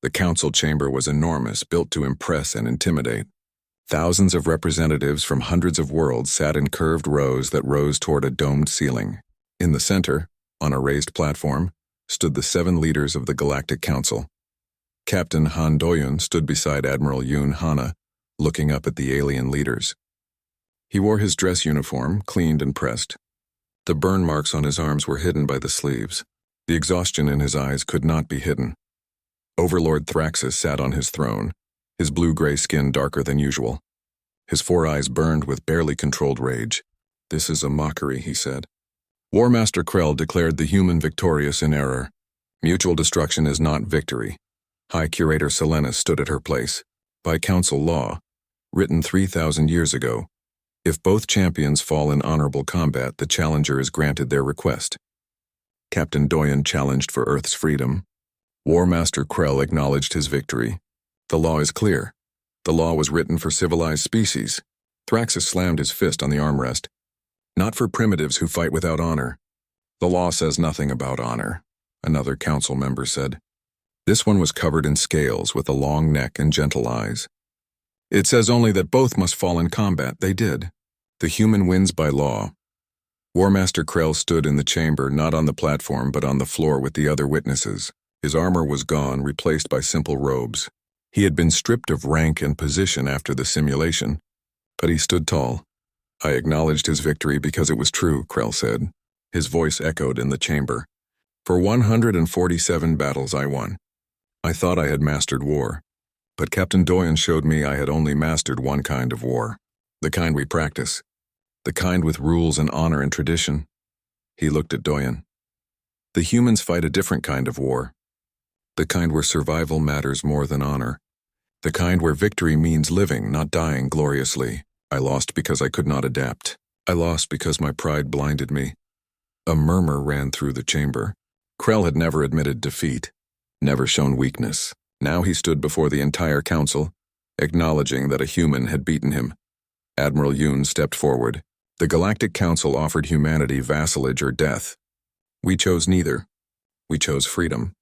The council chamber was enormous, built to impress and intimidate. Thousands of representatives from hundreds of worlds sat in curved rows that rose toward a domed ceiling. In the center, on a raised platform, stood the 7 leaders of the Galactic Council. Captain Han Doyun stood beside Admiral Yoon Hana, looking up at the alien leaders. He wore his dress uniform, cleaned and pressed. The burn marks on his arms were hidden by the sleeves. The exhaustion in his eyes could not be hidden. Overlord Thraxus sat on his throne, his blue-gray skin darker than usual. His 4 eyes burned with barely controlled rage. "This is a mockery," he said. War Master Krell declared the human victorious in error. Mutual destruction is not victory. High Curator Selenis stood at her place. By council law, written 3,000 years ago, if both champions fall in honorable combat, the challenger is granted their request. Captain Doyen challenged for Earth's freedom. War Master Krell acknowledged his victory. The law is clear. The law was written for civilized species. Thraxus slammed his fist on the armrest. Not for primitives who fight without honor. The law says nothing about honor, another council member said. This one was covered in scales with a long neck and gentle eyes. It says only that both must fall in combat. They did. The human wins by law. War Master Krell stood in the chamber, not on the platform but on the floor with the other witnesses. His armor was gone, replaced by simple robes. He had been stripped of rank and position after the simulation, but he stood tall. "I acknowledged his victory because it was true," Krell said. His voice echoed in the chamber. "For 147 battles I won. I thought I had mastered war, but Captain Doyen showed me I had only mastered one kind of war, the kind we practice, the kind with rules and honor and tradition." He looked at Doyen. "The humans fight a different kind of war, the kind where survival matters more than honor, the kind where victory means living, not dying gloriously. I lost because I could not adapt. I lost because my pride blinded me." A murmur ran through the chamber. Krell had never admitted defeat, never shown weakness. Now he stood before the entire council, acknowledging that a human had beaten him. Admiral Yoon stepped forward. "The Galactic Council offered humanity vassalage or death. We chose neither. We chose freedom.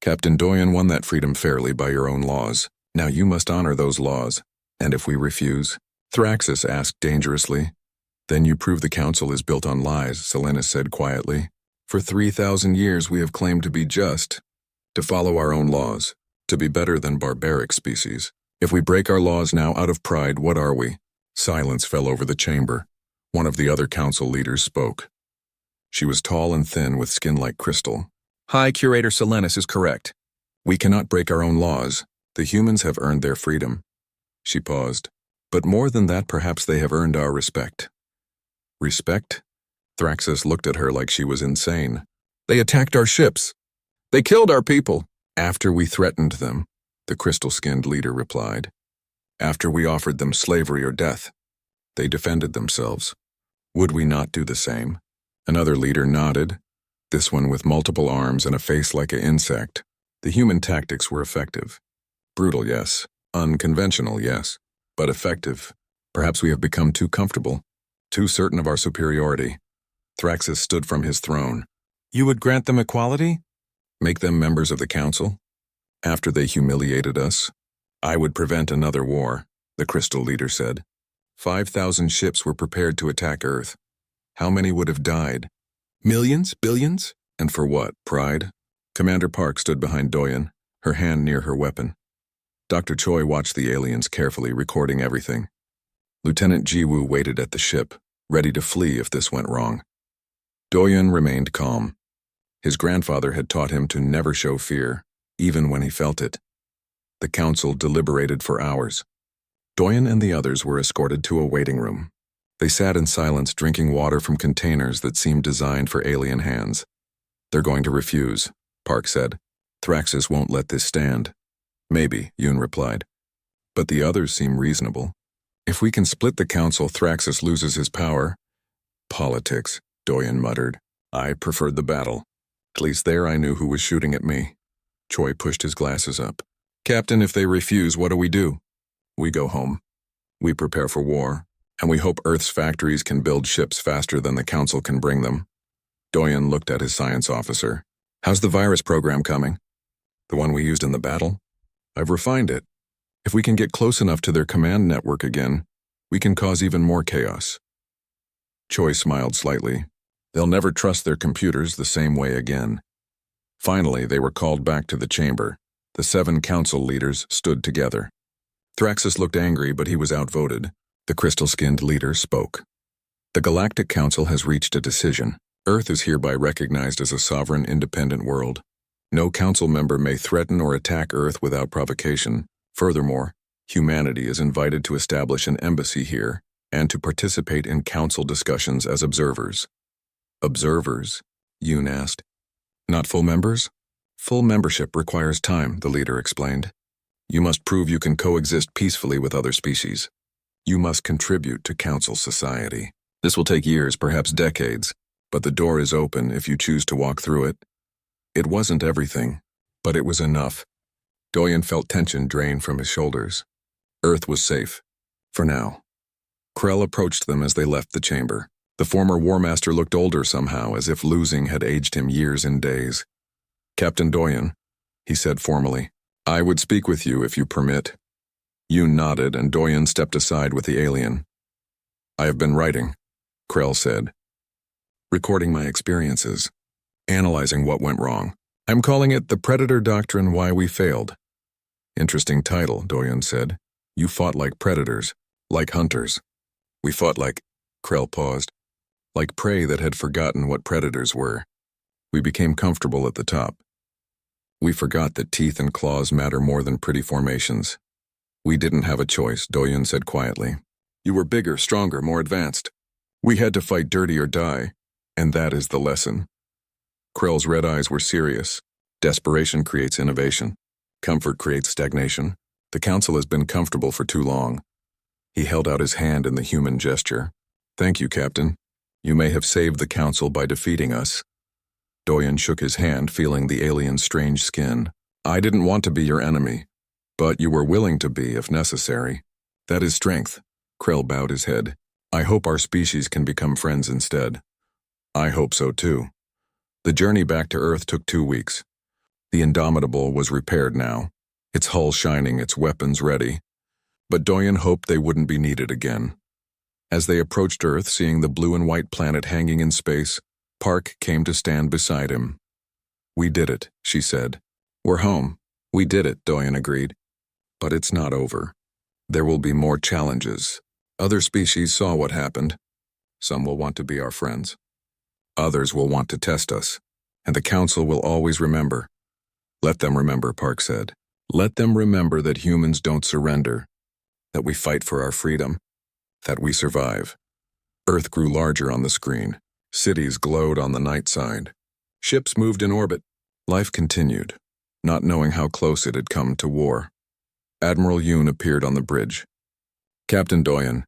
Captain Doyen won that freedom fairly by your own laws. Now you must honor those laws. And if we refuse?" Thraxus asked dangerously. "Then you prove the council is built on lies," Selenis said quietly. "For 3,000 years we have claimed to be just, to follow our own laws, to be better than barbaric species. If we break our laws now out of pride, what are we?" Silence fell over the chamber. One of the other council leaders spoke. She was tall and thin with skin like crystal. "High Curator Selenis is correct. We cannot break our own laws. The humans have earned their freedom." She paused. "But more than that, perhaps they have earned our respect." "Respect?" Thraxus looked at her like she was insane. "They attacked our ships. They killed our people." "After we threatened them," the crystal-skinned leader replied. "After we offered them slavery or death. They defended themselves. Would we not do the same?" Another leader nodded, this one with multiple arms and a face like an insect. The human tactics were effective. Brutal, yes. Unconventional, yes. But effective. Perhaps we have become too comfortable, too certain of our superiority. Thraxus stood from his throne. "You would grant them equality? Make them members of the council? After they humiliated us? I would prevent another war," the crystal leader said. 5,000 ships were prepared to attack Earth. How many would have died? Millions? Billions? And for what? Pride? Commander Park stood behind Doyen, her hand near her weapon. Dr. Choi watched the aliens carefully, recording everything. Lieutenant Jiwoo waited at the ship, ready to flee if this went wrong. Doyen remained calm. His grandfather had taught him to never show fear, even when he felt it. The council deliberated for hours. Doyen and the others were escorted to a waiting room. They sat in silence, drinking water from containers that seemed designed for alien hands. "They're going to refuse," Park said. "Thraxus won't let this stand." "Maybe," Yoon replied. "But the others seem reasonable. If we can split the council, Thraxus loses his power." "Politics," Doyen muttered. "I preferred the battle. At least there I knew who was shooting at me." Choi pushed his glasses up. "Captain, if they refuse, what do we do?" "We go home. We prepare for war, and we hope Earth's factories can build ships faster than the council can bring them." Doyen looked at his science officer. "How's the virus program coming? The one we used in the battle?" I've refined it. If we can get close enough to their command network again, we can cause even more chaos. Choi smiled slightly. They'll never trust their computers the same way again. Finally, they were called back to the chamber. The 7 council leaders stood together. Thraxus looked angry, but he was outvoted. The crystal-skinned leader spoke. The Galactic Council has reached a decision. Earth is hereby recognized as a sovereign, independent world. No council member may threaten or attack Earth without provocation. Furthermore, humanity is invited to establish an embassy here and to participate in council discussions as observers. Observers? Yoon asked. Not full members? Full membership requires time, the leader explained. You must prove you can coexist peacefully with other species. You must contribute to council society. This will take years, perhaps decades, but the door is open if you choose to walk through it. It wasn't everything, but it was enough. Doyen felt tension drain from his shoulders. Earth was safe. For now. Krell approached them as they left the chamber. The former War Master looked older somehow, as if losing had aged him years and days. Captain Doyen, he said formally, I would speak with you if you permit. Yoon nodded, and Doyen stepped aside with the alien. I have been writing, Krell said. Recording my experiences. Analyzing what went wrong. I'm calling it The Predator Doctrine: Why We Failed. Interesting title, Doyen said. You fought like predators, like hunters. We fought like, Krell paused, like prey that had forgotten what predators were. We became comfortable at the top. We forgot that teeth and claws matter more than pretty formations. We didn't have a choice, Doyen said quietly. You were bigger, stronger, more advanced. We had to fight dirty or die, and that is the lesson. Krell's red eyes were serious. Desperation creates innovation. Comfort creates stagnation. The council has been comfortable for too long. He held out his hand in the human gesture. Thank you, Captain. You may have saved the council by defeating us. Doyen shook his hand, feeling the alien's strange skin. I didn't want to be your enemy, but you were willing to be if necessary. That is strength. Krell bowed his head. I hope our species can become friends instead. I hope so too. The journey back to Earth took 2 weeks. The Indomitable was repaired now, its hull shining, its weapons ready. But Doyen hoped they wouldn't be needed again. As they approached Earth, seeing the blue and white planet hanging in space, Park came to stand beside him. We did it, she said. We're home. We did it, Doyen agreed. But it's not over. There will be more challenges. Other species saw what happened. Some will want to be our friends. Others will want to test us, and the Council will always remember. Let them remember, Park said. Let them remember that humans don't surrender, that we fight for our freedom, that we survive. Earth grew larger on the screen. Cities glowed on the night side. Ships moved in orbit. Life continued, not knowing how close it had come to war. Admiral Yoon appeared on the bridge. Captain Doyen,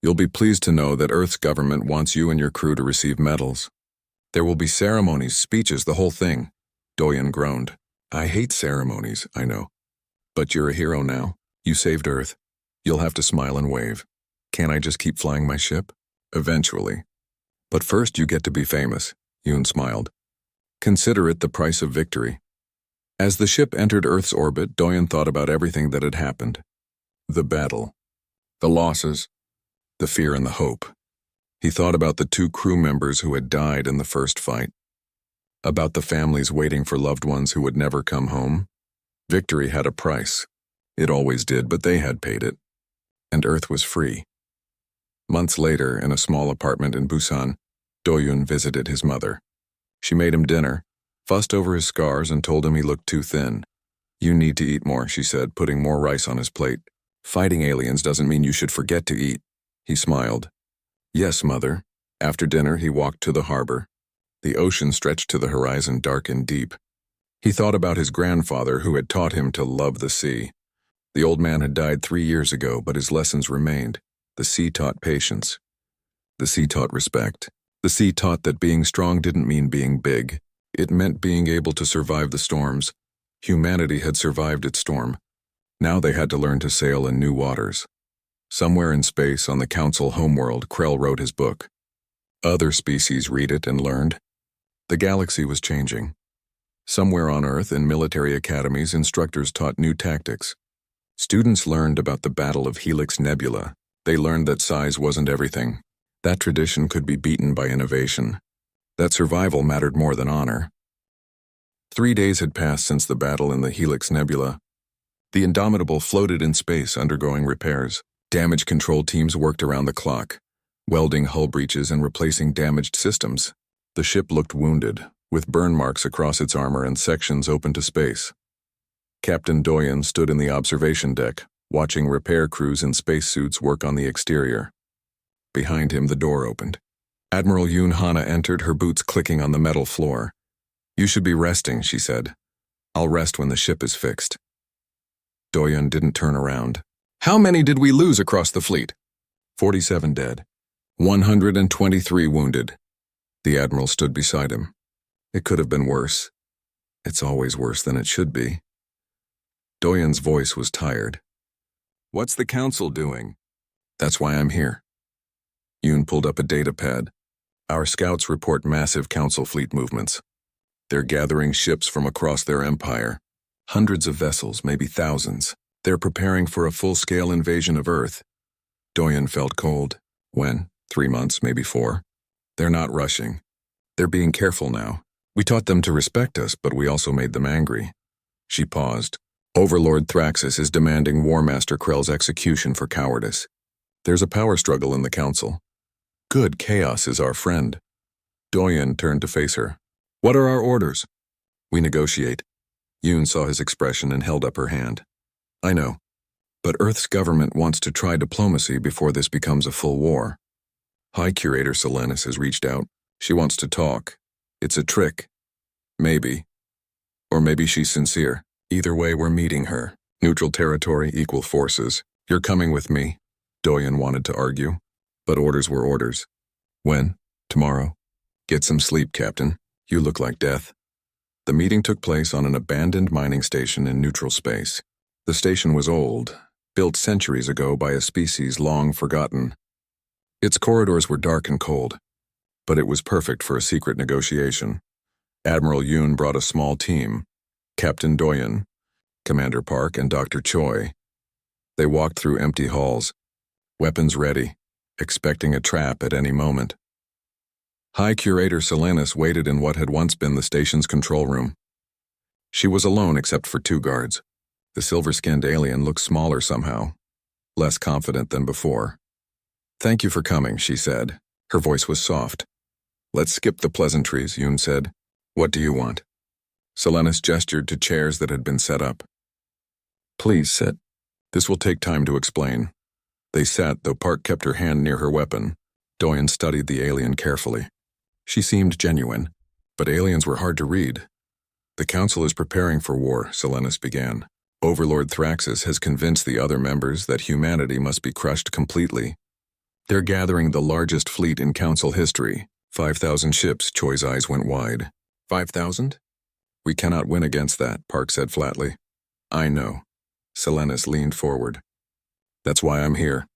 you'll be pleased to know that Earth's government wants you and your crew to receive medals. There will be ceremonies, speeches, the whole thing. Doyen groaned. I hate ceremonies, I know. But you're a hero now. You saved Earth. You'll have to smile and wave. Can't I just keep flying my ship? Eventually. But first you get to be famous, Yoon smiled. Consider it the price of victory. As the ship entered Earth's orbit, Doyen thought about everything that had happened. The battle. The losses. The fear and the hope. He thought about the 2 crew members who had died in the first fight. About the families waiting for loved ones who would never come home. Victory had a price. It always did, but they had paid it. And Earth was free. Months later, in a small apartment in Busan, Doyun visited his mother. She made him dinner, fussed over his scars, and told him he looked too thin. You need to eat more, she said, putting more rice on his plate. Fighting aliens doesn't mean you should forget to eat. He smiled. Yes, Mother. After dinner, he walked to the harbor. The ocean stretched to the horizon, dark and deep. He thought about his grandfather who had taught him to love the sea. The old man had died 3 years ago, but his lessons remained. The sea taught patience. The sea taught respect. The sea taught that being strong didn't mean being big. It meant being able to survive the storms. Humanity had survived its storm. Now they had to learn to sail in new waters. Somewhere in space, on the Council homeworld, Krell wrote his book. Other species read it and learned. The galaxy was changing. Somewhere on Earth, in military academies, instructors taught new tactics. Students learned about the Battle of Helix Nebula. They learned that size wasn't everything. That tradition could be beaten by innovation. That survival mattered more than honor. 3 days had passed since the battle in the Helix Nebula. The Indomitable floated in space, undergoing repairs. Damage control teams worked around the clock, welding hull breaches and replacing damaged systems. The ship looked wounded, with burn marks across its armor and sections open to space. Captain Doyen stood in the observation deck, watching repair crews in spacesuits work on the exterior. Behind him, the door opened. Admiral Yoon Hana entered, her boots clicking on the metal floor. "You should be resting," she said. "I'll rest when the ship is fixed." Doyen didn't turn around. "How many did we lose across the fleet?" 47 dead. 123 wounded. The Admiral stood beside him. "It could have been worse. It's always worse than it should be." Doyen's voice was tired. "What's the Council doing?" "That's why I'm here." Yoon pulled up a data pad. "Our scouts report massive Council fleet movements. They're gathering ships from across their empire. Hundreds of vessels, maybe thousands. They're preparing for a full-scale invasion of Earth." Doyen felt cold. "When? 3 months, maybe 4. They're not rushing. They're being careful now. We taught them to respect us, but we also made them angry." She paused. "Overlord Thraxus is demanding War Master Krell's execution for cowardice. There's a power struggle in the Council. Good chaos is our friend." Doyen turned to face her. "What are our orders?" "We negotiate." Yoon saw his expression and held up her hand. "I know. But Earth's government wants to try diplomacy before this becomes a full war. High Curator Selenis has reached out. She wants to talk. It's a trick. Maybe. Or maybe she's sincere. Either way, we're meeting her. Neutral territory, equal forces. You're coming with me." Doyen wanted to argue, but orders were orders. "When? Tomorrow? Get some sleep, Captain. You look like death." The meeting took place on an abandoned mining station in neutral space. The station was old, built centuries ago by a species long forgotten. Its corridors were dark and cold, but it was perfect for a secret negotiation. Admiral Yoon brought a small team: Captain Doyen, Commander Park, and Dr. Choi. They walked through empty halls, weapons ready, expecting a trap at any moment. High Curator Selenis waited in what had once been the station's control room. She was alone except for 2 guards. The silver-skinned alien looked smaller somehow, less confident than before. "Thank you for coming," she said. Her voice was soft. "Let's skip the pleasantries," Yoon said. "What do you want?" Selenis gestured to chairs that had been set up. "Please sit. This will take time to explain." They sat, though Park kept her hand near her weapon. Doyen studied the alien carefully. She seemed genuine, but aliens were hard to read. "The Council is preparing for war," Selenis began. "Overlord Thraxus has convinced the other members that humanity must be crushed completely. They're gathering the largest fleet in Council history. 5,000 ships." Choi's eyes went wide. 5,000? "We cannot win against that," Park said flatly. "I know." Selenis leaned forward. "That's why I'm here.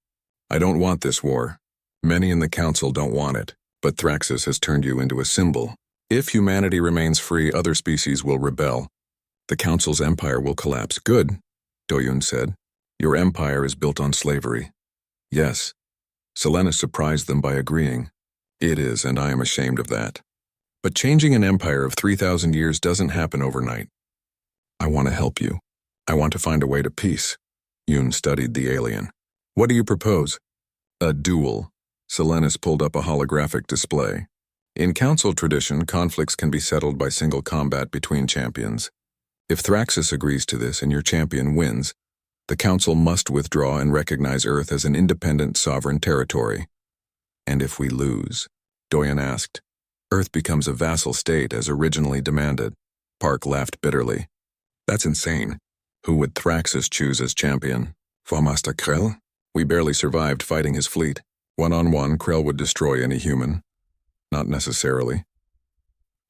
I don't want this war. Many in the Council don't want it, but Thraxus has turned you into a symbol. If humanity remains free, other species will rebel. The Council's empire will collapse." "Good," Doyun said. "Your empire is built on slavery." "Yes." Selenis surprised them by agreeing. "It is, and I am ashamed of that. But changing an empire of 3,000 years doesn't happen overnight. I want to help you. I want to find a way to peace." Yoon studied the alien. "What do you propose?" "A duel." Selenis pulled up a holographic display. "In Council tradition, conflicts can be settled by single combat between champions. If Thraxus agrees to this and your champion wins, the Council must withdraw and recognize Earth as an independent sovereign territory." "And if we lose?" Doyen asked. "Earth becomes a vassal state as originally demanded." Park laughed bitterly. "That's insane. Who would Thraxus choose as champion? Master Krell? We barely survived fighting his fleet. One-on-one, Krell would destroy any human." "Not necessarily."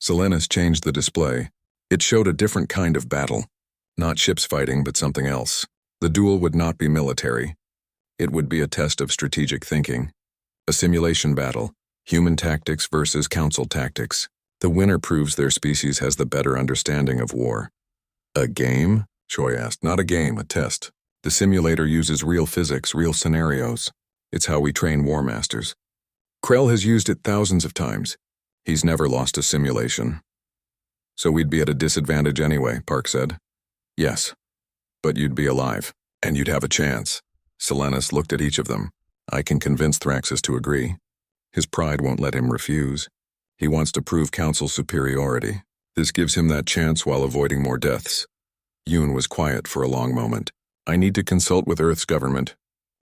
Selenis changed the display. It showed a different kind of battle. Not ships fighting, but something else. The duel would not be military. It would be a test of strategic thinking. A simulation battle. Human tactics versus Council tactics. The winner proves their species has the better understanding of war. A game? Choi asked. Not a game, a test. The simulator uses real physics, real scenarios. It's how we train war masters. Krell has used it thousands of times. He's never lost a simulation. So we'd be at a disadvantage anyway, Park said. Yes. But you'd be alive, and you'd have a chance. Selenis looked at each of them. I can convince Thraxus to agree. His pride won't let him refuse. He wants to prove Council's superiority. This gives him that chance while avoiding more deaths. Yoon was quiet for a long moment. I need to consult with Earth's government.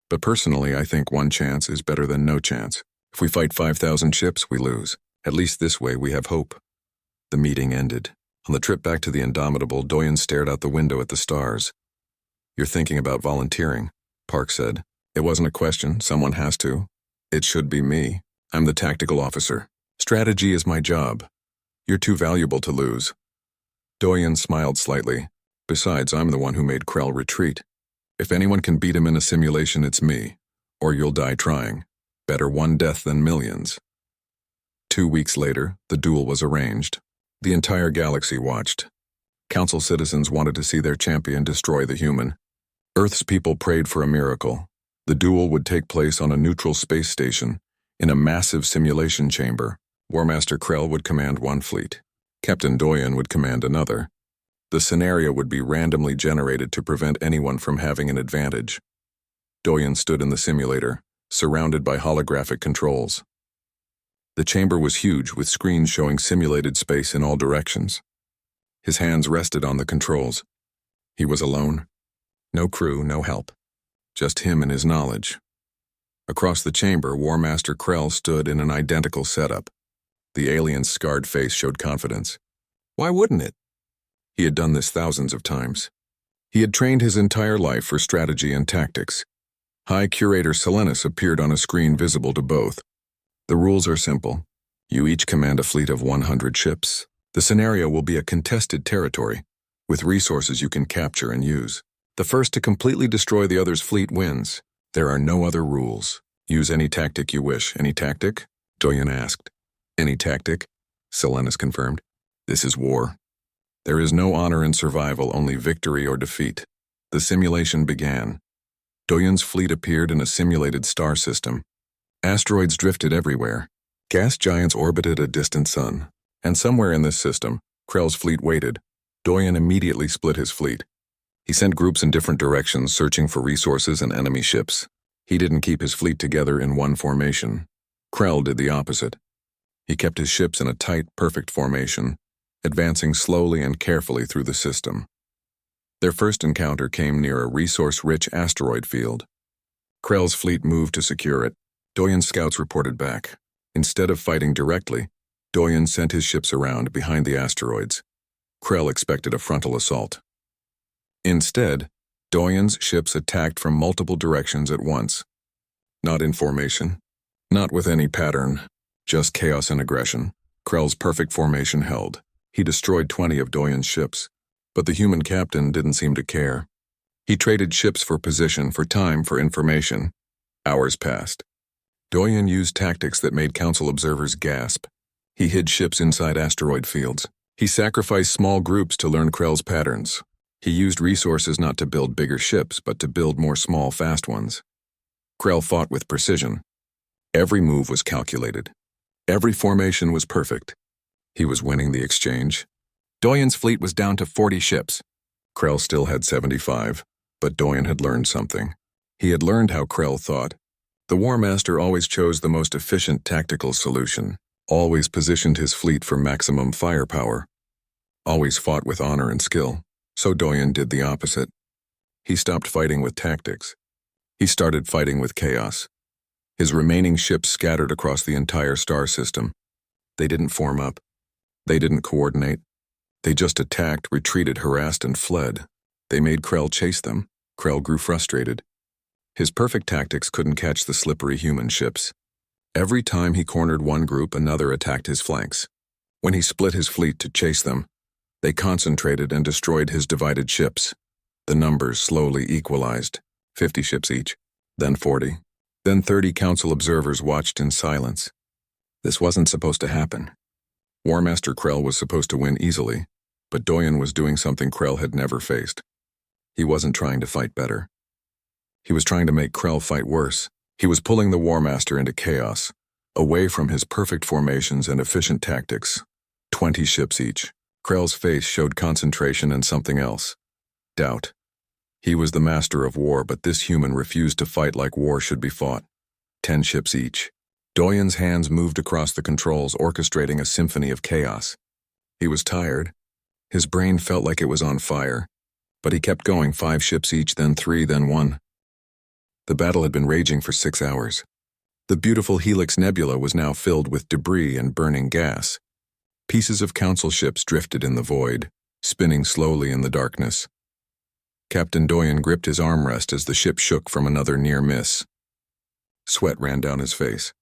But personally, I think one chance is better than no chance. If we fight 5,000 ships, we lose. At least this way we have hope. The meeting ended. On the trip back to the Indomitable, Doyen stared out the window at the stars. You're thinking about volunteering, Park said. It wasn't a question, someone has to. It should be me. I'm the tactical officer. Strategy is my job. You're too valuable to lose. Doyen smiled slightly. Besides, I'm the one who made Krell retreat. If anyone can beat him in a simulation, it's me. Or you'll die trying. Better one death than millions. 2 weeks later, the duel was arranged. The entire galaxy watched. Council citizens wanted to see their champion destroy the human. Earth's people prayed for a miracle. The duel would take place on a neutral space station, in a massive simulation chamber. War Master Krell would command one fleet. Captain Doyen would command another. The scenario would be randomly generated to prevent anyone from having an advantage. Doyen stood in the simulator, surrounded by holographic controls. The chamber was huge, with screens showing simulated space in all directions. His hands rested on the controls. He was alone. No crew, no help. Just him and his knowledge. Across the chamber, War Master Krell stood in an identical setup. The alien's scarred face showed confidence. Why wouldn't it? He had done this thousands of times. He had trained his entire life for strategy and tactics. High Curator Selenis appeared on a screen visible to both. The rules are simple. You each command a fleet of 100 ships. The scenario will be a contested territory, with resources you can capture and use. The first to completely destroy the other's fleet wins. There are no other rules. Use any tactic you wish. Any tactic? Doyen asked. Any tactic? Selenis confirmed. This is war. There is no honor in survival, only victory or defeat. The simulation began. Doyen's fleet appeared in a simulated star system. Asteroids drifted everywhere. Gas giants orbited a distant sun. And somewhere in this system, Krell's fleet waited. Doyen immediately split his fleet. He sent groups in different directions searching for resources and enemy ships. He didn't keep his fleet together in one formation. Krell did the opposite. He kept his ships in a tight, perfect formation, advancing slowly and carefully through the system. Their first encounter came near a resource-rich asteroid field. Krell's fleet moved to secure it. Doyen's scouts reported back. Instead of fighting directly, Doyen sent his ships around behind the asteroids. Krell expected a frontal assault. Instead, Doyen's ships attacked from multiple directions at once. Not in formation, not with any pattern, just chaos and aggression. Krell's perfect formation held. He destroyed 20 of Doyen's ships, but the human captain didn't seem to care. He traded ships for position, for time, for information. Hours passed. Doyen used tactics that made Council observers gasp. He hid ships inside asteroid fields. He sacrificed small groups to learn Krell's patterns. He used resources not to build bigger ships, but to build more small, fast ones. Krell fought with precision. Every move was calculated. Every formation was perfect. He was winning the exchange. Doyen's fleet was down to 40 ships. Krell still had 75, but Doyen had learned something. He had learned how Krell thought. The War Master always chose the most efficient tactical solution, always positioned his fleet for maximum firepower, always fought with honor and skill. So Doyen did the opposite. He stopped fighting with tactics. He started fighting with chaos. His remaining ships scattered across the entire star system. They didn't form up. They didn't coordinate. They just attacked, retreated, harassed, and fled. They made Krell chase them. Krell grew frustrated. His perfect tactics couldn't catch the slippery human ships. Every time he cornered one group, another attacked his flanks. When he split his fleet to chase them, they concentrated and destroyed his divided ships. The numbers slowly equalized, 50 ships each, then 40. Then 30 Council observers watched in silence. This wasn't supposed to happen. War Master Krell was supposed to win easily, but Doyen was doing something Krell had never faced. He wasn't trying to fight better. He was trying to make Krell fight worse. He was pulling the War Master into chaos, away from his perfect formations and efficient tactics. 20 ships each. Krell's face showed concentration and something else. Doubt. He was the master of war, but this human refused to fight like war should be fought. 10 ships each. Doyen's hands moved across the controls, orchestrating a symphony of chaos. He was tired. His brain felt like it was on fire. But he kept going, 5 ships each, then 3, then 1. The battle had been raging for 6 hours. The beautiful Helix Nebula was now filled with debris and burning gas. Pieces of council ships drifted in the void, spinning slowly in the darkness. Captain Doyen gripped his armrest as the ship shook from another near miss. Sweat ran down his face.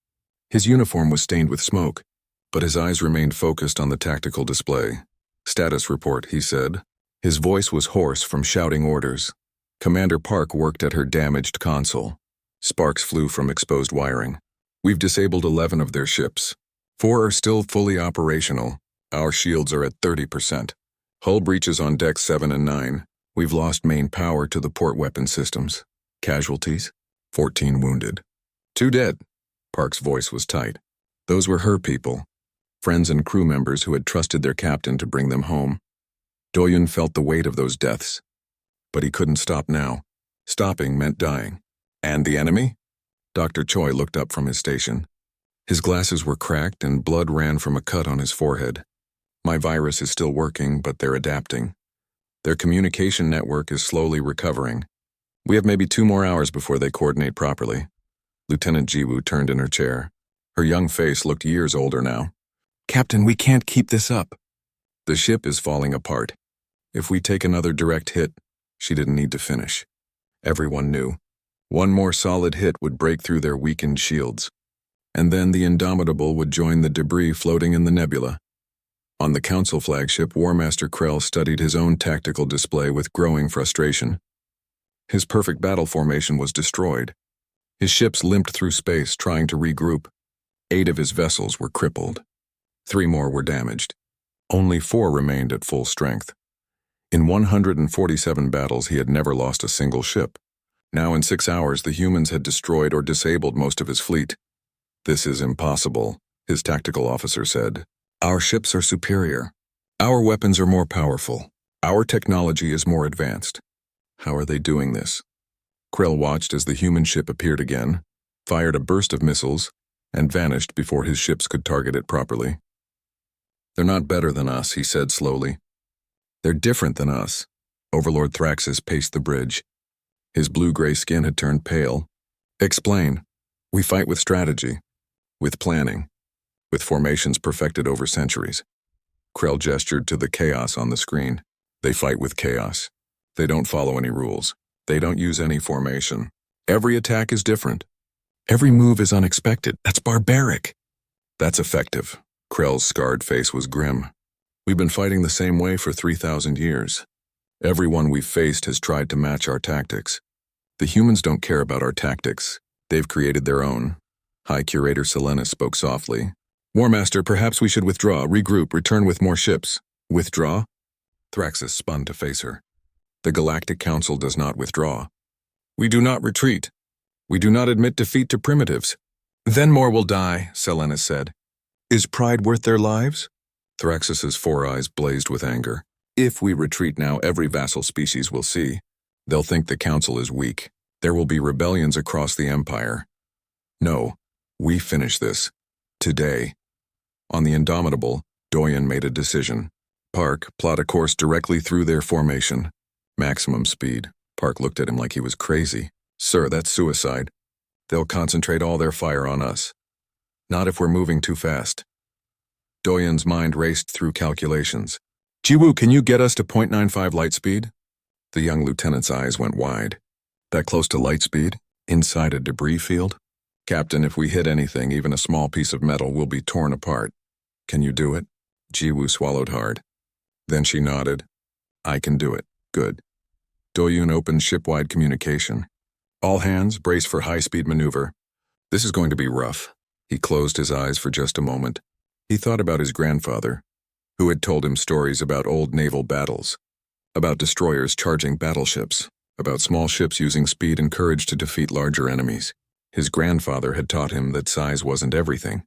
His uniform was stained with smoke, but his eyes remained focused on the tactical display. "Status report," he said. His voice was hoarse from shouting orders. Commander Park worked at her damaged console. Sparks flew from exposed wiring. "We've disabled 11 of their ships. 4 are still fully operational. Our shields are at 30%. Hull breaches on decks 7 and 9. We've lost main power to the port weapon systems. Casualties? 14 wounded. 2 dead." Park's voice was tight. Those were her people, friends and crew members who had trusted their captain to bring them home. Doyen felt the weight of those deaths. But he couldn't stop now. Stopping meant dying. "And the enemy?" Dr. Choi looked up from his station. His glasses were cracked and blood ran from a cut on his forehead. "My virus is still working, but they're adapting. Their communication network is slowly recovering. We have maybe 2 more hours before they coordinate properly." Lieutenant Jiwoo turned in her chair. Her young face looked years older now. "Captain, we can't keep this up. The ship is falling apart. If we take another direct hit," she didn't need to finish. Everyone knew. One more solid hit would break through their weakened shields. And then the Indomitable would join the debris floating in the nebula. On the Council flagship, War Master Krell studied his own tactical display with growing frustration. His perfect battle formation was destroyed. His ships limped through space, trying to regroup. 8 of his vessels were crippled. 3 more were damaged. Only 4 remained at full strength. In 147 battles, he had never lost a single ship. Now in 6 hours, the humans had destroyed or disabled most of his fleet. "This is impossible," his tactical officer said. "Our ships are superior. Our weapons are more powerful. Our technology is more advanced. How are they doing this?" Krell watched as the human ship appeared again, fired a burst of missiles, and vanished before his ships could target it properly. "They're not better than us," he said slowly. "They're different than us." Overlord Thraxus paced the bridge. His blue-gray skin had turned pale. "Explain." "We fight with strategy, with planning, with formations perfected over centuries." Krell gestured to the chaos on the screen. "They fight with chaos. They don't follow any rules. They don't use any formation. Every attack is different. Every move is unexpected. That's barbaric." "That's effective." Krell's scarred face was grim. "We've been fighting the same way for 3,000 years. Everyone we've faced has tried to match our tactics. The humans don't care about our tactics. They've created their own." High Curator Selenis spoke softly. "War Master, perhaps we should withdraw, regroup, return with more ships." "Withdraw?" Thraxus spun to face her. "The Galactic Council does not withdraw. We do not retreat. We do not admit defeat to primitives." "Then more will die," Selenis said. "Is pride worth their lives?" Thraxus's 4 eyes blazed with anger. "If we retreat now, every vassal species will see. They'll think the Council is weak. There will be rebellions across the Empire. No, we finish this. Today." On the Indomitable, Doyen made a decision. "Park, plot a course directly through their formation. Maximum speed." Park looked at him like he was crazy. "Sir, that's suicide. They'll concentrate all their fire on us. Not if we're moving too fast." Doyen's mind raced through calculations. "Jiwoo, can you get us to .95 light speed?" The young lieutenant's eyes went wide. "That close to light speed? Inside a debris field?" "Captain, if we hit anything, even a small piece of metal, we'll be torn apart. Can you do it?" Jiwoo swallowed hard. Then she nodded. "I can do it. Good." Doyen opened ship-wide communication. "All hands, brace for high-speed maneuver. This is going to be rough." He closed his eyes for just a moment. He thought about his grandfather, who had told him stories about old naval battles, about destroyers charging battleships, about small ships using speed and courage to defeat larger enemies. His grandfather had taught him that size wasn't everything.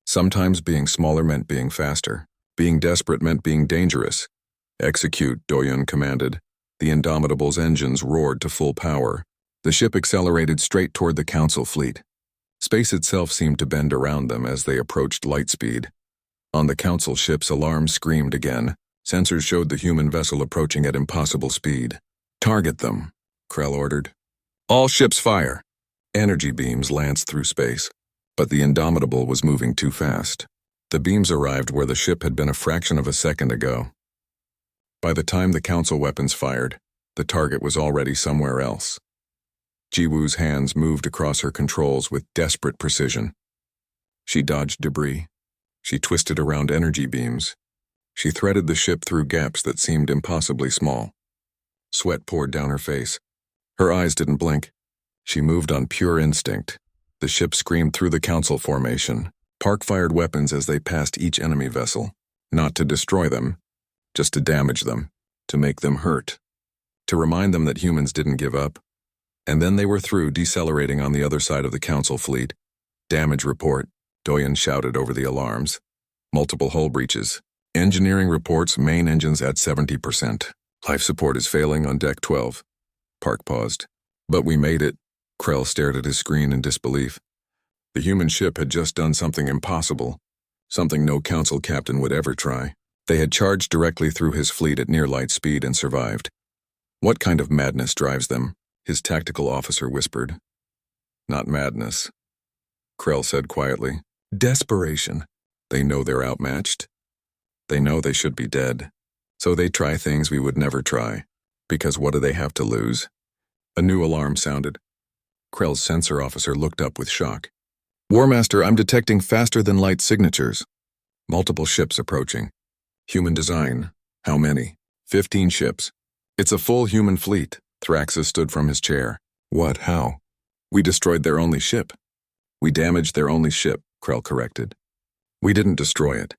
Sometimes being smaller meant being faster. Being desperate meant being dangerous. Execute, Doyon commanded. The Indomitable's engines roared to full power. The ship accelerated straight toward the Council fleet. Space itself seemed to bend around them as they approached light speed. On the Council ship's alarms screamed again. Sensors showed the human vessel approaching at impossible speed. Target them, Krell ordered. All ships fire. Energy beams lanced through space, but the Indomitable was moving too fast. The beams arrived where the ship had been a fraction of a second ago. By the time the Council weapons fired, the target was already somewhere else. Jiwoo's hands moved across her controls with desperate precision. She dodged debris. She twisted around energy beams. She threaded the ship through gaps that seemed impossibly small. Sweat poured down her face. Her eyes didn't blink. She moved on pure instinct. The ship screamed through the Council formation. Park fired weapons as they passed each enemy vessel. Not to destroy them, just to damage them, to make them hurt, to remind them that humans didn't give up. And then they were through, decelerating on the other side of the Council fleet. Damage report, Doyon shouted over the alarms. Multiple hull breaches. Engineering reports, main engines at 70%. Life support is failing on deck 12. Park paused. But we made it. Krell stared at his screen in disbelief. The human ship had just done something impossible, something no Council captain would ever try. They had charged directly through his fleet at near light speed and survived. What kind of madness drives them? His tactical officer whispered. Not madness, Krell said quietly. Desperation. They know they're outmatched. They know they should be dead. So they try things we would never try. Because what do they have to lose? A new alarm sounded. Krell's sensor officer looked up with shock. Warmaster, I'm detecting faster-than-light signatures. Multiple ships approaching. Human design. How many? 15 ships. It's a full human fleet. Thraxus stood from his chair. What? How? We destroyed their only ship. We damaged their only ship, Krell corrected. We didn't destroy it.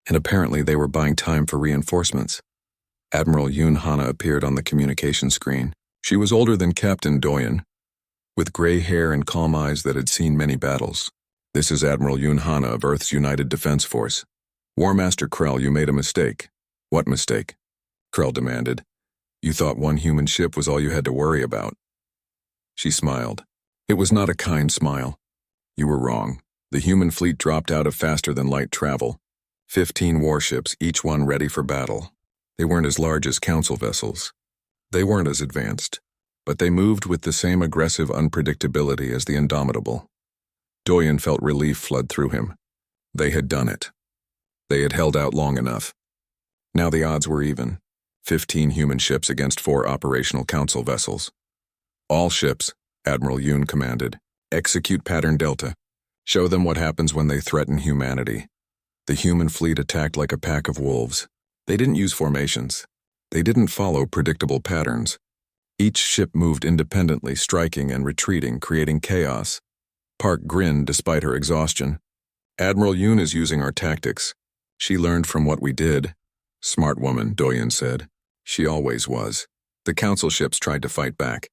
And apparently they were buying time for reinforcements. Admiral Yoon Hana appeared on the communication screen. She was older than Captain Doyon, with gray hair and calm eyes that had seen many battles. This is Admiral Yoon Hana of Earth's United Defense Force. Warmaster Krell, you made a mistake. What mistake? Krell demanded. You thought one human ship was all you had to worry about. She smiled. It was not a kind smile. You were wrong. The human fleet dropped out of faster-than-light travel. 15 warships, each one ready for battle. They weren't as large as Council vessels. They weren't as advanced, but they moved with the same aggressive unpredictability as the Indomitable. Doyon felt relief flood through him. They had done it. They had held out long enough. Now the odds were even. 15 human ships against 4 operational Council vessels. All ships, Admiral Yoon commanded. Execute Pattern Delta. Show them what happens when they threaten humanity. The human fleet attacked like a pack of wolves. They didn't use formations. They didn't follow predictable patterns. Each ship moved independently, striking and retreating, creating chaos. Park grinned despite her exhaustion. Admiral Yoon is using our tactics. She learned from what we did. Smart woman, Doyon said. She always was. The Council ships tried to fight back,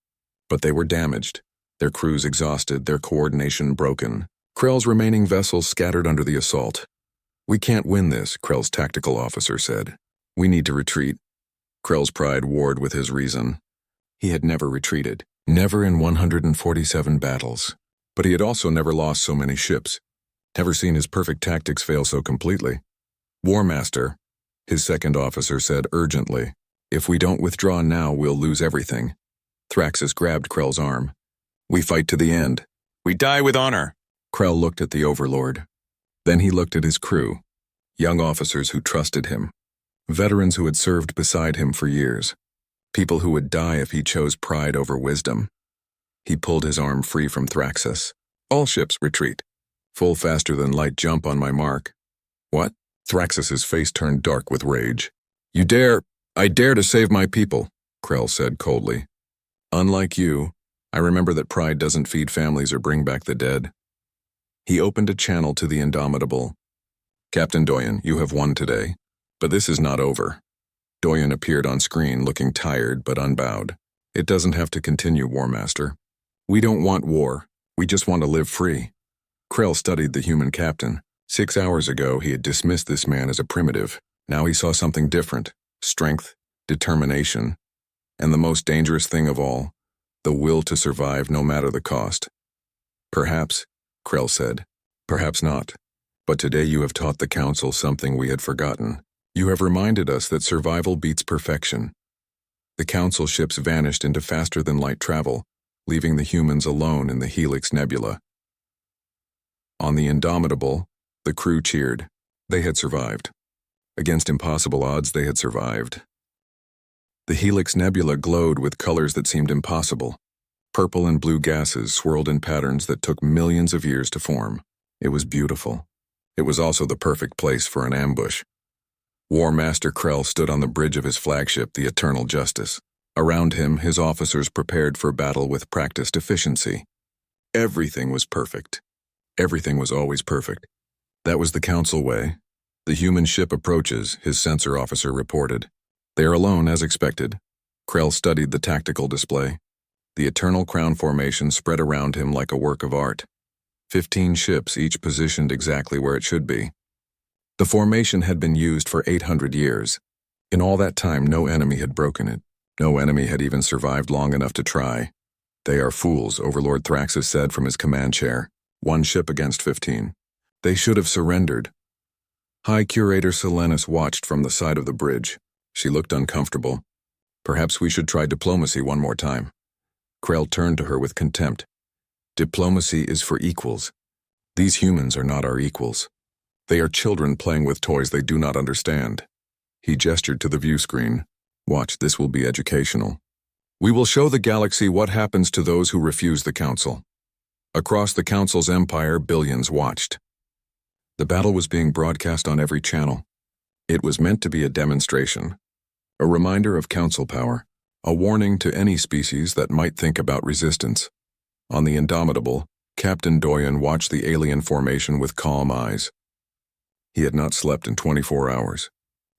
but they were damaged. Their crews exhausted, their coordination broken. Krell's remaining vessels scattered under the assault. We can't win this, Krell's tactical officer said. We need to retreat. Krell's pride warred with his reason. He had never retreated, never in 147 battles. But he had also never lost so many ships, never seen his perfect tactics fail so completely. Warmaster, his second officer said urgently, if we don't withdraw now, we'll lose everything. Thraxus grabbed Krell's arm. We fight to the end. We die with honor. Krell looked at the Overlord. Then he looked at his crew, young officers who trusted him, veterans who had served beside him for years, people who would die if he chose pride over wisdom. He pulled his arm free from Thraxus. All ships retreat. Full faster-than-light jump on my mark. What? Thraxus's face turned dark with rage. I dare to save my people, Krell said coldly. Unlike you, I remember that pride doesn't feed families or bring back the dead. He opened a channel to the Indomitable. Captain Doyen, you have won today. But this is not over. Doyen appeared on screen looking tired but unbowed. It doesn't have to continue, War Master. We don't want war. We just want to live free. Krell studied the human captain. 6 hours ago, he had dismissed this man as a primitive. Now he saw something different. Strength, determination, and the most dangerous thing of all, the will to survive no matter the cost. Perhaps, Krell said. Perhaps not. But today you have taught the Council something we had forgotten. You have reminded us that survival beats perfection. The Council ships vanished into faster-than-light travel, leaving the humans alone in the Helix Nebula. On the Indomitable, the crew cheered. They had survived. Against impossible odds, they had survived. The Helix Nebula glowed with colors that seemed impossible. Purple and blue gases swirled in patterns that took millions of years to form. It was beautiful. It was also the perfect place for an ambush. War Master Krell stood on the bridge of his flagship, the Eternal Justice. Around him, his officers prepared for battle with practiced efficiency. Everything was perfect. Everything was always perfect. That was the Council way. The human ship approaches, his sensor officer reported. They are alone, as expected. Krell studied the tactical display. The Eternal Crown formation spread around him like a work of art. 15 ships, each positioned exactly where it should be. The formation had been used for 800 years. In all that time, no enemy had broken it. No enemy had even survived long enough to try. They are fools, Overlord Thraxus said from his command chair. 1 ship against 15. They should have surrendered. High Curator Selenus watched from the side of the bridge. She looked uncomfortable. Perhaps we should try diplomacy one more time. Krell turned to her with contempt. Diplomacy is for equals. These humans are not our equals. They are children playing with toys they do not understand. He gestured to the view screen. Watch, this will be educational. We will show the galaxy what happens to those who refuse the Council. Across the Council's empire, billions watched. The battle was being broadcast on every channel. It was meant to be a demonstration, a reminder of Council power, a warning to any species that might think about resistance. On the Indomitable, Captain Doyen watched the alien formation with calm eyes. He had not slept in 24 hours.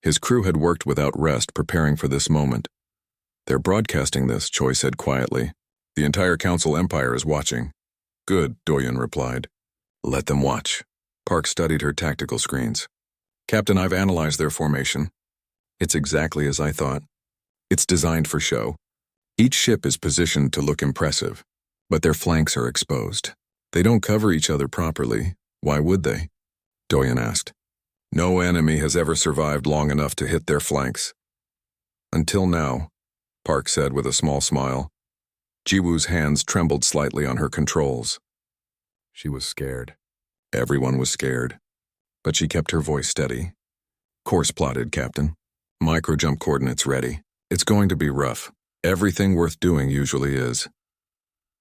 His crew had worked without rest preparing for this moment. They're broadcasting this, Choi said quietly. The entire Council Empire is watching. Good, Doyen replied. Let them watch. Park studied her tactical screens. Captain, I've analyzed their formation. It's exactly as I thought. It's designed for show. Each ship is positioned to look impressive, but their flanks are exposed. They don't cover each other properly. Why would they? Doyen asked. No enemy has ever survived long enough to hit their flanks. Until now, Park said with a small smile. Jiwoo's hands trembled slightly on her controls. She was scared. Everyone was scared. But she kept her voice steady. Course plotted, Captain. Microjump coordinates ready. It's going to be rough. Everything worth doing usually is.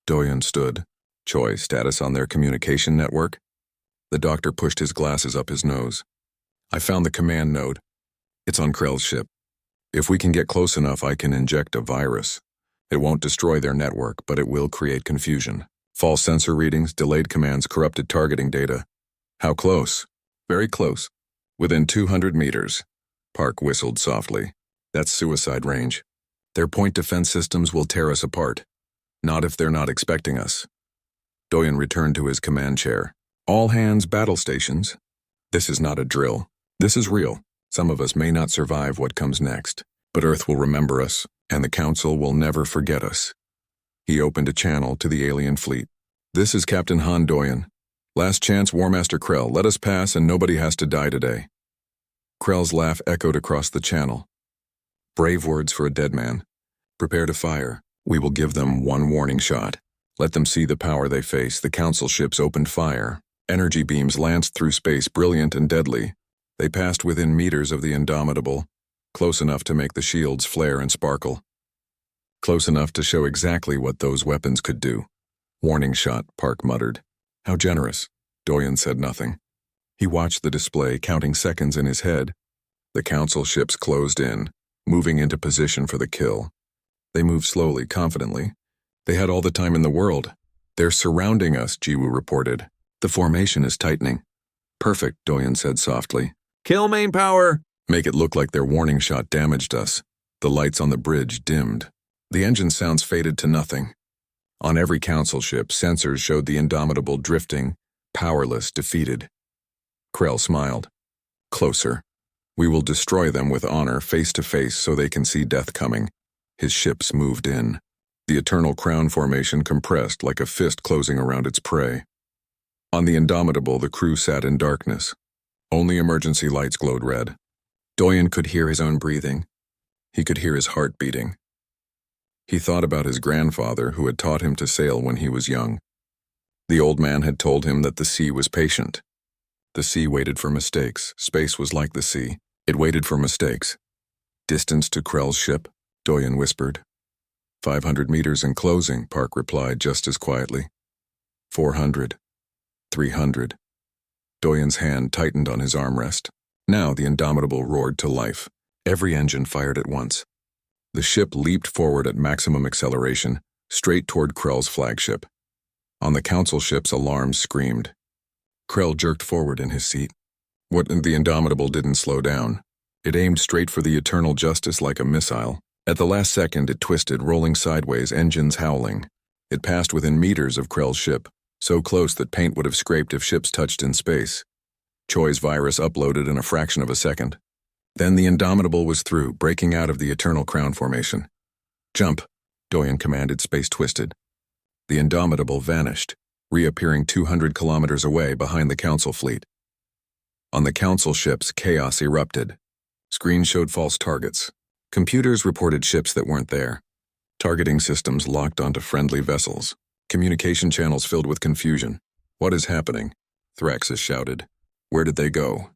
Doyen stood. Choi, status on their communication network? The doctor pushed his glasses up his nose. I found the command node. It's on Krell's ship. If we can get close enough, I can inject a virus. It won't destroy their network, but it will create confusion. False sensor readings, delayed commands, corrupted targeting data. How close? Very close. Within 200 meters. Park whistled softly. That's suicide range. Their point defense systems will tear us apart. Not if they're not expecting us. Doyen returned to his command chair. All hands battle stations. This is not a drill. This is real. Some of us may not survive what comes next, but Earth will remember us, and the Council will never forget us. He opened a channel to the alien fleet. This is Captain Han Doyen. Last chance, War Master Krell. Let us pass and nobody has to die today. Krell's laugh echoed across the channel. Brave words for a dead man. Prepare to fire. We will give them one warning shot. Let them see the power they face. The Council ships opened fire. Energy beams lanced through space, brilliant and deadly. They passed within meters of the Indomitable, close enough to make the shields flare and sparkle. Close enough to show exactly what those weapons could do. Warning shot, Park muttered. How generous. Doyen said nothing. He watched the display, counting seconds in his head. The Council ships closed in, moving into position for the kill. They moved slowly, confidently. They had all the time in the world. They're surrounding us, Jiwoo reported. The formation is tightening. Perfect, Doyen said softly. Kill main power! Make it look like their warning shot damaged us. The lights on the bridge dimmed. The engine sounds faded to nothing. On every council ship, sensors showed the Indomitable drifting, powerless, defeated. Krell smiled. Closer. We will destroy them with honor, face to face, so they can see death coming. His ships moved in. The eternal crown formation compressed like a fist closing around its prey. On the Indomitable, the crew sat in darkness. Only emergency lights glowed red. Doyen could hear his own breathing. He could hear his heart beating. He thought about his grandfather who had taught him to sail when he was young. The old man had told him that the sea was patient. The sea waited for mistakes. Space was like the sea. It waited for mistakes. Distance to Krell's ship, Doyen whispered. 500 meters in closing, Park replied just as quietly. 400. 300. Doyen's hand tightened on his armrest. Now the Indomitable roared to life. Every engine fired at once. The ship leaped forward at maximum acceleration, straight toward Krell's flagship. On the council ships, alarms screamed. Krell jerked forward in his seat. The Indomitable didn't slow down. It aimed straight for the Eternal Justice like a missile. At the last second, it twisted, rolling sideways, engines howling. It passed within meters of Krell's ship, so close that paint would have scraped if ships touched in space. Choi's virus uploaded in a fraction of a second. Then the Indomitable was through, breaking out of the Eternal Crown formation. Jump, Doyen commanded. Space twisted. The Indomitable vanished, reappearing 200 kilometers away behind the Council fleet. On the Council ships, chaos erupted. Screens showed false targets. Computers reported ships that weren't there. Targeting systems locked onto friendly vessels. Communication channels filled with confusion. What is happening? Thraxus shouted. Where did they go?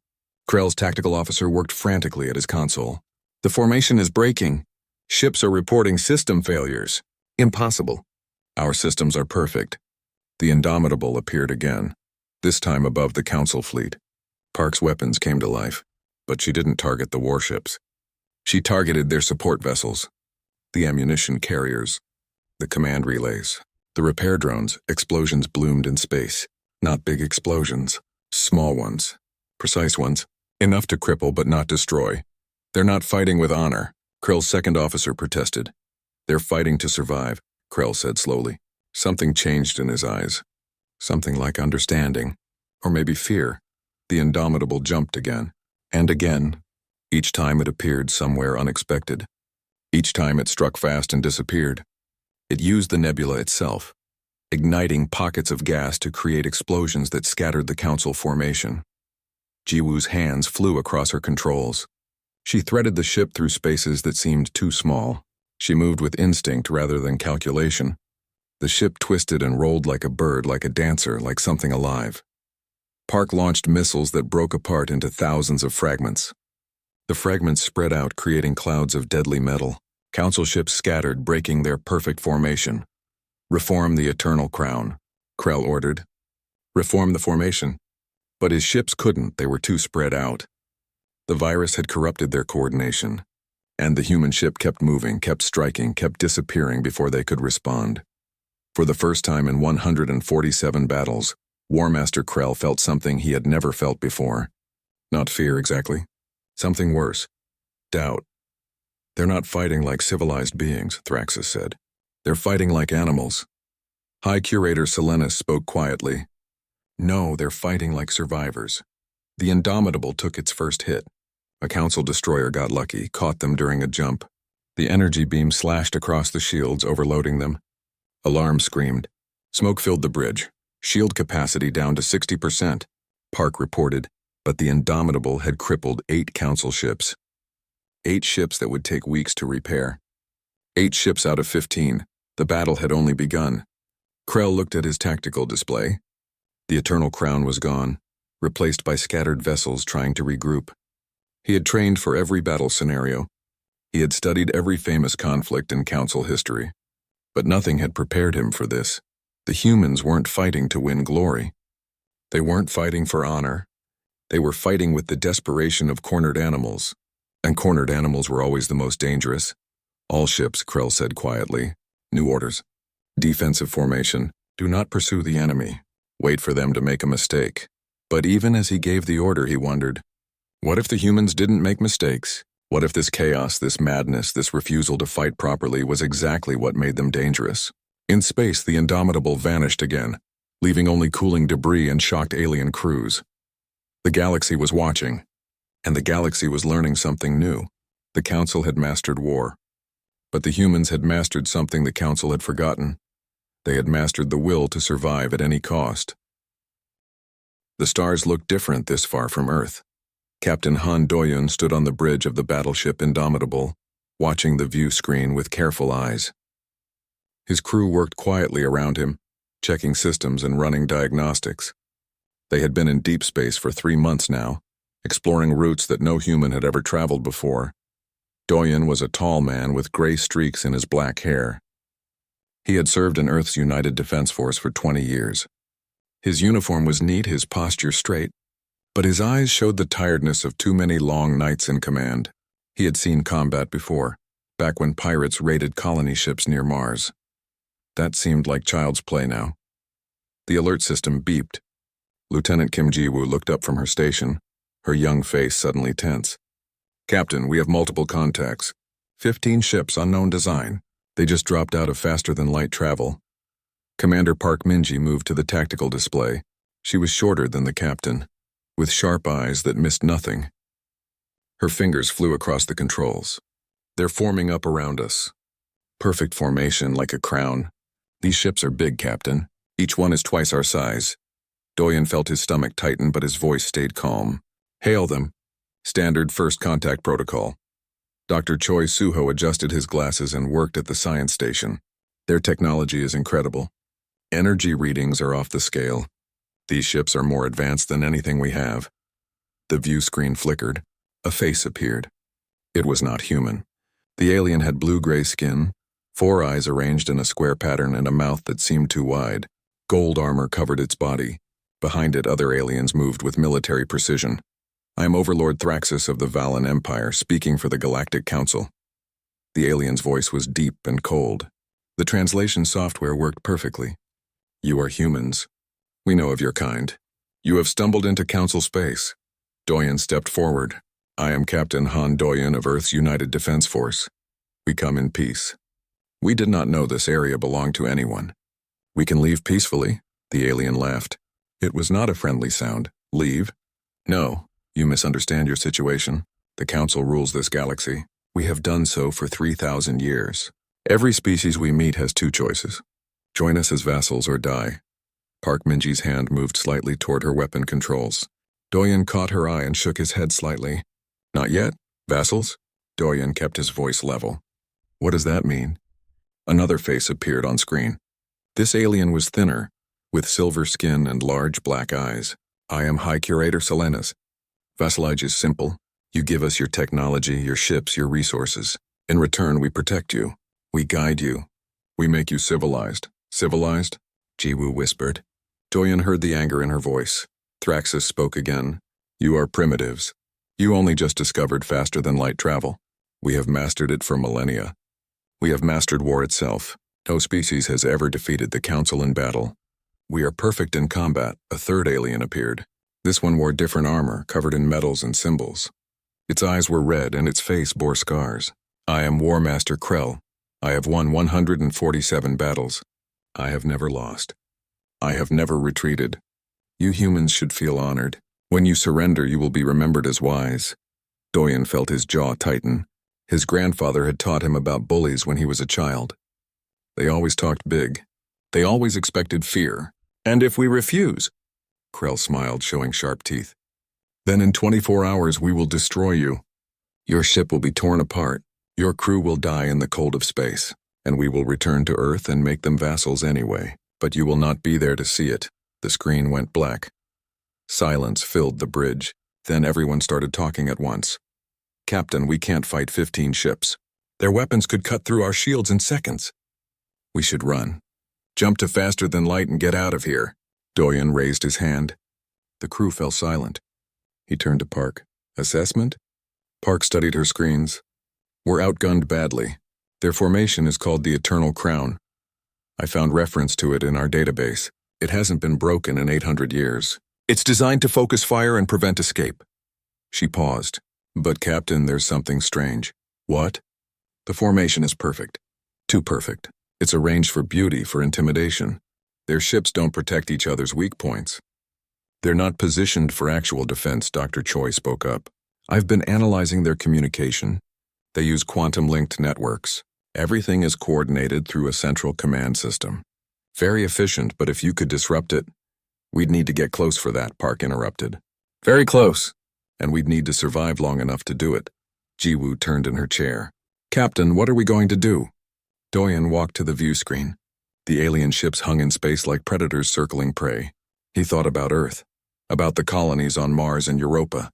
Krell's tactical officer worked frantically at his console. The formation is breaking. Ships are reporting system failures. Impossible. Our systems are perfect. The Indomitable appeared again, this time above the Council fleet. Park's weapons came to life, but she didn't target the warships. She targeted their support vessels, the ammunition carriers, the command relays, the repair drones. Explosions bloomed in space. Not big explosions, small ones, precise ones, enough to cripple but not destroy. They're not fighting with honor, Krell's second officer protested. They're fighting to survive, Krell said slowly. Something changed in his eyes. Something like understanding, or maybe fear. The Indomitable jumped again, and again. Each time it appeared somewhere unexpected. Each time it struck fast and disappeared. It used the nebula itself, igniting pockets of gas to create explosions that scattered the Council formation. Jiwoo's hands flew across her controls. She threaded the ship through spaces that seemed too small. She moved with instinct rather than calculation. The ship twisted and rolled like a bird, like a dancer, like something alive. Park launched missiles that broke apart into thousands of fragments. The fragments spread out, creating clouds of deadly metal. Council ships scattered, breaking their perfect formation. Reform the Eternal Crown, Krell ordered. Reform the formation. But his ships couldn't, they were too spread out. The virus had corrupted their coordination. And the human ship kept moving, kept striking, kept disappearing before they could respond. For the first time in 147 battles, War Master Krell felt something he had never felt before. Not fear exactly. Something worse. Doubt. They're not fighting like civilized beings, Thraxus said. They're fighting like animals. High Curator Selenus spoke quietly. No, they're fighting like survivors. The Indomitable took its first hit. A Council destroyer got lucky, caught them during a jump. The energy beam slashed across the shields, overloading them. Alarm screamed. Smoke filled the bridge. Shield capacity down to 60%, Park reported, but the Indomitable had crippled 8 Council ships. 8 ships that would take weeks to repair. 8 ships out of 15. The battle had only begun. Krell looked at his tactical display. The Eternal Crown was gone, replaced by scattered vessels trying to regroup. He had trained for every battle scenario. He had studied every famous conflict in Council history. But nothing had prepared him for this. The humans weren't fighting to win glory. They weren't fighting for honor. They were fighting with the desperation of cornered animals. And cornered animals were always the most dangerous. All ships, Krell said quietly. New orders. Defensive formation. Do not pursue the enemy. Wait for them to make a mistake. But even as he gave the order, he wondered, what if the humans didn't make mistakes? What if this chaos, this madness, this refusal to fight properly was exactly what made them dangerous? In space, the Indomitable vanished again, leaving only cooling debris and shocked alien crews. The galaxy was watching, and the galaxy was learning something new. The Council had mastered war. But the humans had mastered something the Council had forgotten. They had mastered the will to survive at any cost. The stars looked different this far from Earth. Captain Han Doyun stood on the bridge of the battleship Indomitable, watching the view screen with careful eyes. His crew worked quietly around him, checking systems and running diagnostics. They had been in deep space for 3 months now, exploring routes that no human had ever traveled before. Doyun was a tall man with gray streaks in his black hair. He had served in Earth's United Defense Force for 20 years. His uniform was neat, his posture straight, but his eyes showed the tiredness of too many long nights in command. He had seen combat before, back when pirates raided colony ships near Mars. That seemed like child's play now. The alert system beeped. Lieutenant Kim Ji-woo looked up from her station, her young face suddenly tense. Captain, we have multiple contacts. 15 ships, unknown design. They just dropped out of faster-than-light travel. Commander Park Min-ji moved to the tactical display. She was shorter than the captain, with sharp eyes that missed nothing. Her fingers flew across the controls. They're forming up around us. Perfect formation, like a crown. These ships are big, Captain. Each one is twice our size. Doyun felt his stomach tighten, but his voice stayed calm. Hail them. Standard first contact protocol. Dr. Choi Suho adjusted his glasses and worked at the science station. Their technology is incredible. Energy readings are off the scale. These ships are more advanced than anything we have. The view screen flickered. A face appeared. It was not human. The alien had blue-gray skin, 4 eyes arranged in a square pattern and a mouth that seemed too wide. Gold armor covered its body. Behind it, other aliens moved with military precision. I am Overlord Thraxus of the Valan Empire, speaking for the Galactic Council. The alien's voice was deep and cold. The translation software worked perfectly. You are humans. We know of your kind. You have stumbled into Council space. Doyun stepped forward. I am Captain Han Doyun of Earth's United Defense Force. We come in peace. We did not know this area belonged to anyone. We can leave peacefully, the alien laughed. It was not a friendly sound. Leave? No, you misunderstand your situation. The Council rules this galaxy. We have done so for 3,000 years. Every species we meet has 2 choices. Join us as vassals or die. Park Min-ji's hand moved slightly toward her weapon controls. Doyun caught her eye and shook his head slightly. Not yet, vassals? Doyun kept his voice level. What does that mean? Another face appeared on screen. This alien was thinner, with silver skin and large black eyes. I am High Curator Selenas. Vassalage is simple. You give us your technology, your ships, your resources. In return, we protect you. We guide you. We make you civilized. Civilized? Ji-woo whispered. Doyun heard the anger in her voice. Thraxus spoke again. You are primitives. You only just discovered faster-than-light travel. We have mastered it for millennia. We have mastered war itself. No species has ever defeated the Council in battle. We are perfect in combat. A third alien appeared. This one wore different armor, covered in medals and symbols. Its eyes were red and its face bore scars. I am War Master Krell. I have won 147 battles. I have never lost. I have never retreated. You humans should feel honored. When you surrender, you will be remembered as wise. Doyun felt his jaw tighten. His grandfather had taught him about bullies when he was a child. They always talked big. They always expected fear. And if we refuse? Krell smiled, showing sharp teeth. Then in 24 hours we will destroy you. Your ship will be torn apart. Your crew will die in the cold of space. And we will return to Earth and make them vassals anyway. But you will not be there to see it. The screen went black. Silence filled the bridge. Then everyone started talking at once. Captain, we can't fight 15 ships. Their weapons could cut through our shields in seconds. We should run. Jump to faster than light and get out of here. Doyun raised his hand. The crew fell silent. He turned to Park. Assessment? Park studied her screens. We're outgunned badly. Their formation is called the Eternal Crown. I found reference to it in our database. It hasn't been broken in 800 years. It's designed to focus fire and prevent escape. She paused. But Captain, there's something strange. What? The formation is perfect. Too perfect. It's arranged for beauty, for intimidation. Their ships don't protect each other's weak points. They're not positioned for actual defense, Dr. Choi spoke up. I've been analyzing their communication. They use quantum-linked networks. Everything is coordinated through a central command system. Very efficient, but if you could disrupt it, we'd need to get close for that, Park interrupted. Very close. And we'd need to survive long enough to do it. Jiwoo turned in her chair. Captain, what are we going to do? Doyen walked to the view screen. The alien ships hung in space like predators circling prey. He thought about Earth, about the colonies on Mars and Europa,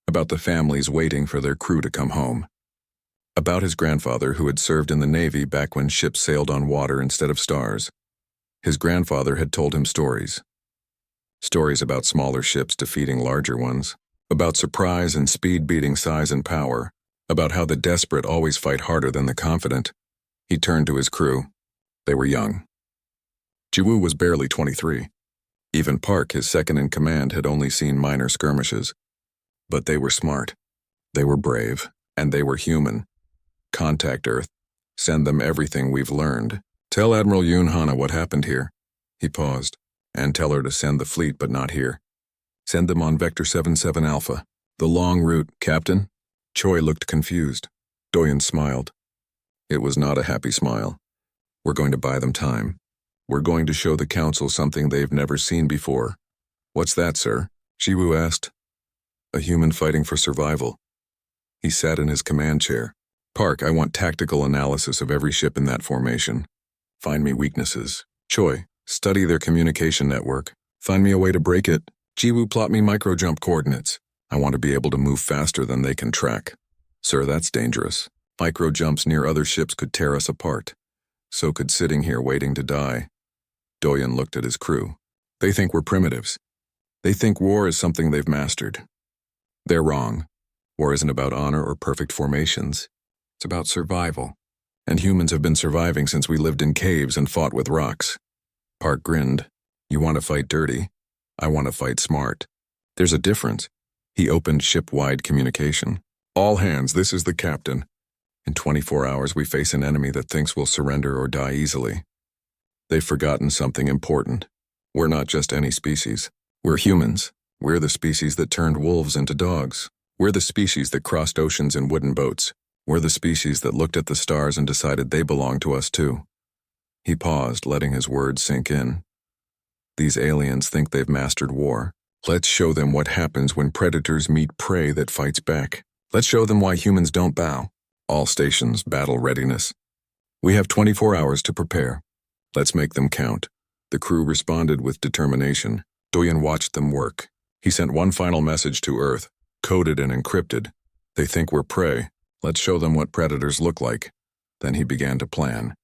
about the families waiting for their crew to come home, about his grandfather who had served in the Navy back when ships sailed on water instead of stars. His grandfather had told him stories. Stories about smaller ships defeating larger ones, about surprise and speed beating size and power, about how the desperate always fight harder than the confident. He turned to his crew. They were young. Jiwoo was barely 23. Even Park, his second-in-command, had only seen minor skirmishes. But they were smart. They were brave. And they were human. Contact Earth. Send them everything we've learned. Tell Admiral Yoon Hana what happened here. He paused. And tell her to send the fleet, but not here. Send them on Vector 77 Alpha. The long route, Captain? Choi looked confused. Doyen smiled. It was not a happy smile. We're going to buy them time. We're going to show the Council something they've never seen before. What's that, sir? Jiwoo asked. A human fighting for survival. He sat in his command chair. Park, I want tactical analysis of every ship in that formation. Find me weaknesses. Choi, study their communication network. Find me a way to break it. Jiwoo, plot me micro-jump coordinates. I want to be able to move faster than they can track. Sir, that's dangerous. Micro-jumps near other ships could tear us apart. So could sitting here waiting to die. Doyen looked at his crew. They think we're primitives. They think war is something they've mastered. They're wrong. War isn't about honor or perfect formations. It's about survival. And humans have been surviving since we lived in caves and fought with rocks. Park grinned. You want to fight dirty? I want to fight smart. There's a difference. He opened ship-wide communication. All hands, this is the captain. In 24 hours, we face an enemy that thinks we'll surrender or die easily. They've forgotten something important. We're not just any species. We're humans. We're the species that turned wolves into dogs. We're the species that crossed oceans in wooden boats. We're the species that looked at the stars and decided they belong to us too. He paused, letting his words sink in. These aliens think they've mastered war. Let's show them what happens when predators meet prey that fights back. Let's show them why humans don't bow. All stations, battle readiness. We have 24 hours to prepare. Let's make them count. The crew responded with determination. Doyen watched them work. He sent one final message to Earth, coded and encrypted. They think we're prey. Let's show them what predators look like. Then he began to plan.